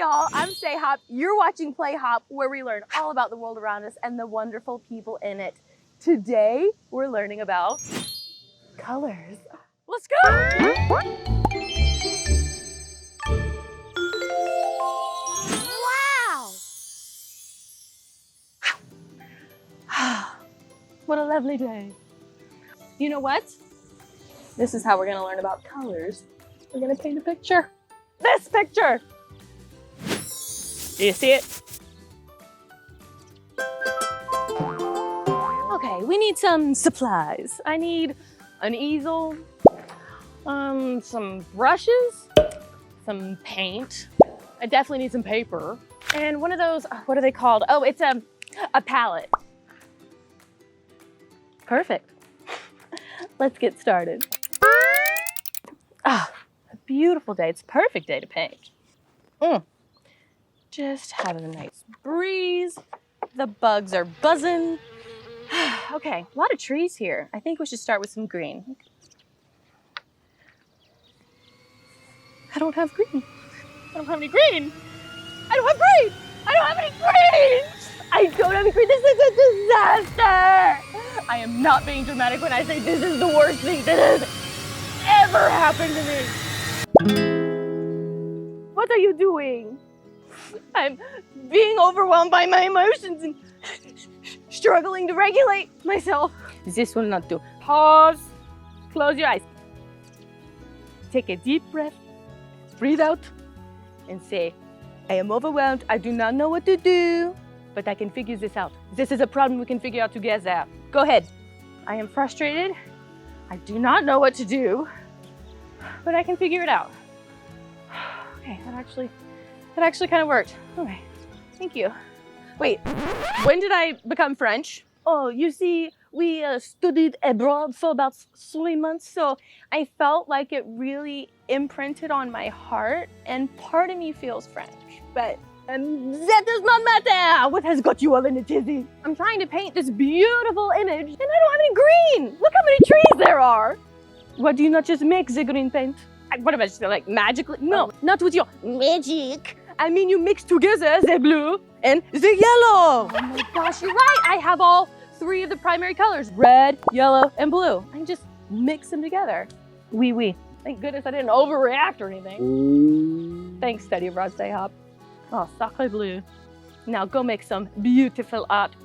y'all, I'm SayHop. You're watching PlayHop, where we learn all about the world around us and the wonderful people in it. Today, we're learning about colors. Let's go! Wow! What a lovely day. You know what? This is how we're gonna learn about colors. We're gonna paint a picture. This picture! Do you see it? Okay, we need some supplies. I need an easel, some brushes, some paint. I definitely need some paper. And one of those, what are they called? Oh, it's a palette. Perfect. Let's get started. Ah, a beautiful day. It's a perfect day to paint. Just having a nice breeze. The bugs are buzzing. Okay, a lot of trees here. I think we should start with some green. I don't have green. I don't have any green. I don't have green. I don't have any green. I don't have any green. This is a disaster. I am not being dramatic when I say this is the worst thing that has ever happened to me. What are you doing? I'm being overwhelmed by my emotions and struggling to regulate myself. This will not do. Pause. Close your eyes. Take a deep breath. Breathe out and say, I am overwhelmed. I do not know what to do, but I can figure this out. This is a problem we can figure out together. Go ahead. I am frustrated. I do not know what to do, but I can figure it out. Okay, that actually kind of worked. Okay, thank you. Wait, when did I become French? Oh, you see, we studied abroad for about 3 months, so I felt like it really imprinted on my heart, and part of me feels French, but that does not matter. What has got you all in a tizzy? I'm trying to paint this beautiful image, and I don't have any green. Look how many trees there are. Why do you not just make the green paint? What am I just like magically? No, not with your magic. I mean, you mix together the blue and the yellow. Oh my gosh, you're right. I have all 3 of the primary colors, red, yellow, and blue. I just mix them together. Oui. Thank goodness I didn't overreact or anything. Thanks, Study Abroad SayHop. Oh, sacre bleu. Now go make some beautiful art.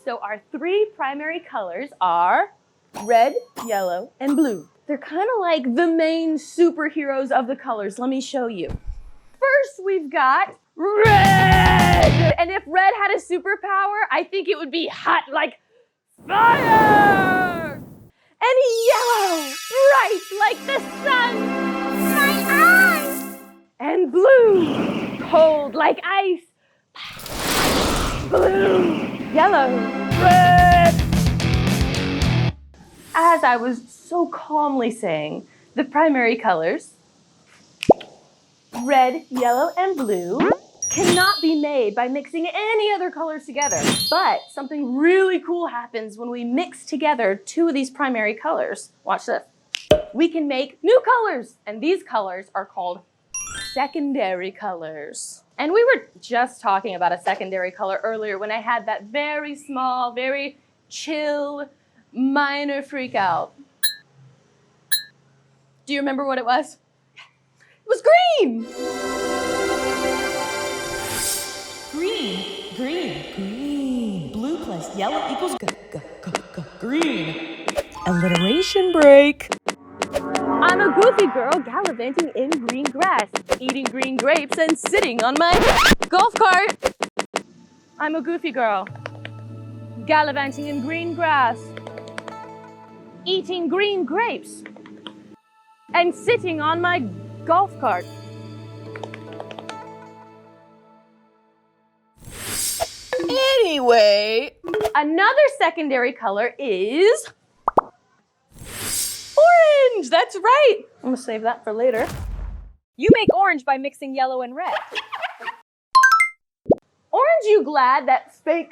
So our 3 primary colors are red, yellow, and blue. They're kind of like the main superheroes of the colors. Let me show you. First, we've got red. And if red had a superpower, I think it would be hot like fire. And yellow, bright like the sun. My eyes. And blue, cold like ice. Blue, yellow, red. As I was so calmly saying, the primary colors, red, yellow, and blue, cannot be made by mixing any other colors together. But something really cool happens when we mix together 2 of these primary colors. Watch this. We can make new colors, and these colors are called secondary colors. And we were just talking about a secondary color earlier when I had that very small, very chill, minor freak out. Do you remember what it was? It was green! Green. Blue plus yellow equals green. Alliteration break. I'm a goofy girl gallivanting in green grass, eating green grapes and sitting on my golf cart. I'm a goofy girl gallivanting in green grass, eating green grapes and sitting on my golf cart. Anyway, another secondary color is orange. That's right. I'm gonna save that for later. You make orange by mixing yellow and red. Aren't you glad that fake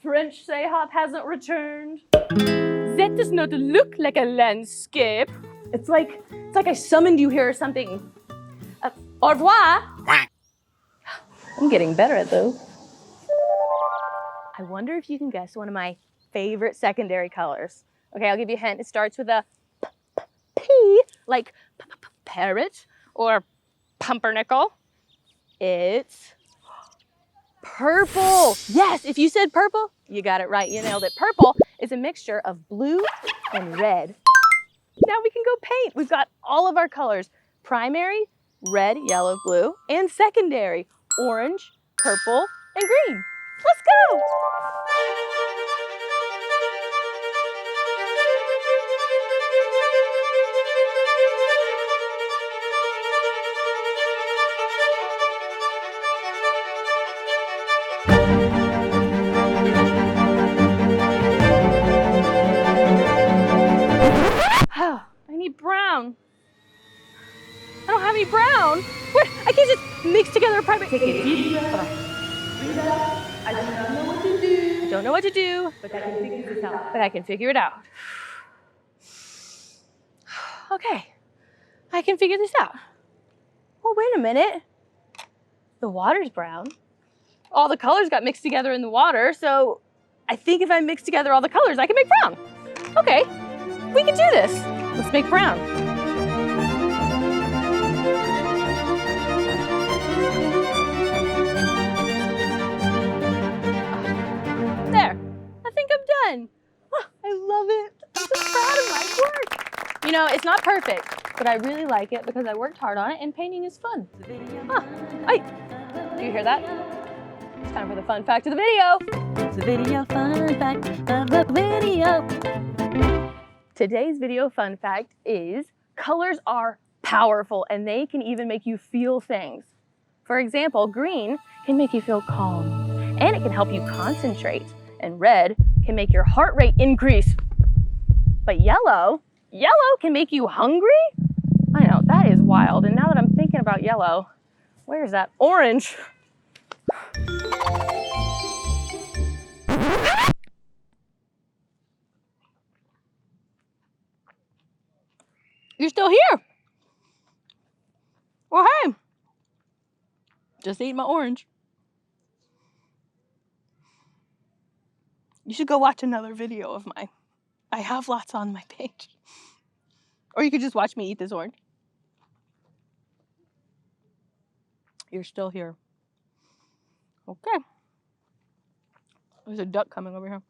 French SayHop hasn't returned? That does does not look like a landscape. It's like I summoned you here or something. Au revoir. I'm getting better at those. I wonder if you can guess one of my favorite secondary colors. Okay, I'll give you a hint. It starts with a P, like parrot or pumpernickel. It's purple. Yes, if you said purple, you got it right. You nailed it. Purple is a mixture of blue and red. Now we can go paint. We've got all of our colors. Primary, red, yellow, blue, and secondary, orange, purple, and green. Let's go. Oh, I need brown. I don't have any brown. What? I can't just mix together a primary. Take a deep breath. Breathe out. I do not know what to do. I don't know what to do, but I can figure this out. But I can figure it out. Okay, I can figure this out. Well, wait a minute. The water's brown. All the colors got mixed together in the water, so I think if I mix together all the colors, I can make brown. Okay, we can do this. Let's make brown. There, I think I'm done. Oh, I love it. I'm so proud of my work. You know, it's not perfect, but I really like it because I worked hard on it and painting is fun. Huh, hey, do you hear that? It's time for the fun fact of the video. The video fun fact of the video. Today's video fun fact is colors are powerful and they can even make you feel things. For example, green can make you feel calm and it can help you concentrate. And red can make your heart rate increase. But yellow can make you hungry? I know, that is wild. And now that I'm thinking about yellow, where's that orange? You're still here. Well, hey, just ate my orange. You should go watch another video of mine. I have lots on my page. Or you could just watch me eat this orange. You're still here. Okay. There's a duck coming over here.